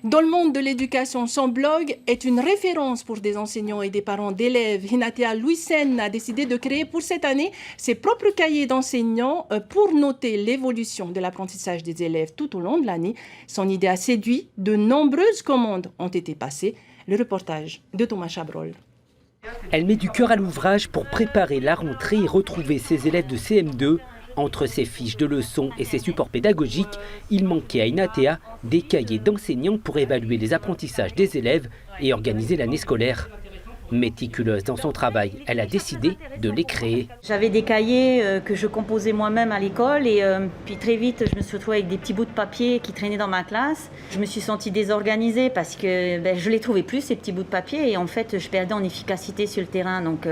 Dans le monde de l'éducation, son blog est une référence pour des enseignants et des parents d'élèves. Hinatea Louisen a décidé de créer pour cette année ses propres cahiers d'enseignants pour noter l'évolution de l'apprentissage des élèves tout au long de l'année. Son idée a séduit, de nombreuses commandes ont été passées. Le reportage de Thomas Chabrol. Elle met du cœur à l'ouvrage pour préparer la rentrée et retrouver ses élèves de CM2. Entre ses fiches de leçons et ses supports pédagogiques, il manquait à Hinatea des cahiers d'enseignants pour évaluer les apprentissages des élèves et organiser l'année scolaire. Méticuleuse dans son travail, elle a décidé de les créer. J'avais des cahiers que je composais moi-même à l'école et puis très vite je me suis retrouvée avec des petits bouts de papier qui traînaient dans ma classe. Je me suis sentie désorganisée parce que je les trouvais plus, ces petits bouts de papier, et en fait je perdais en efficacité sur le terrain. Donc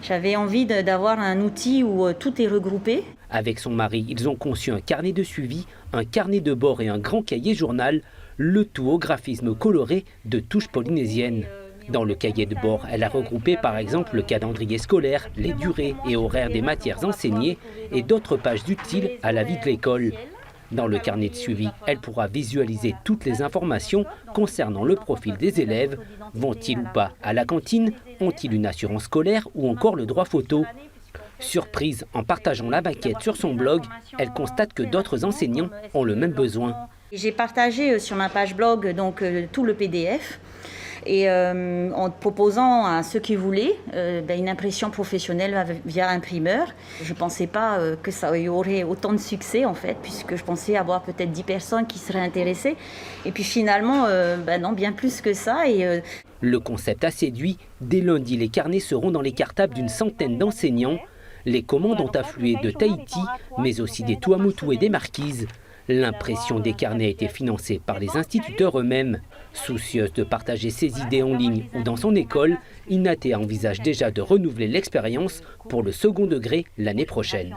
j'avais envie d'avoir un outil où tout est regroupé. Avec son mari, ils ont conçu un carnet de suivi, un carnet de bord et un grand cahier journal, le tout au graphisme coloré de touches polynésiennes. Dans le cahier de bord, elle a regroupé par exemple le calendrier scolaire, les durées et horaires des matières enseignées et d'autres pages utiles à la vie de l'école. Dans le carnet de suivi, elle pourra visualiser toutes les informations concernant le profil des élèves. Vont-ils ou pas à la cantine? Ont-ils une assurance scolaire ou encore le droit photo? Surprise, en partageant la maquette sur son blog, elle constate que d'autres enseignants ont le même besoin. J'ai partagé sur ma page blog donc, tout le PDF. Et en proposant à ceux qui voulaient une impression professionnelle via imprimeur. Je ne pensais pas que ça y aurait autant de succès en fait, puisque je pensais avoir peut-être 10 personnes qui seraient intéressées. Et puis finalement, non, bien plus que ça. Le concept a séduit. Dès lundi, les carnets seront dans les cartables d'une centaine d'enseignants. Les commandes ont afflué de Tahiti, mais aussi des Tuamotu et des Marquises. L'impression des carnets a été financée par les instituteurs eux-mêmes. Soucieuse de partager ses idées en ligne ou dans son école, Hinatea envisage déjà de renouveler l'expérience pour le second degré l'année prochaine.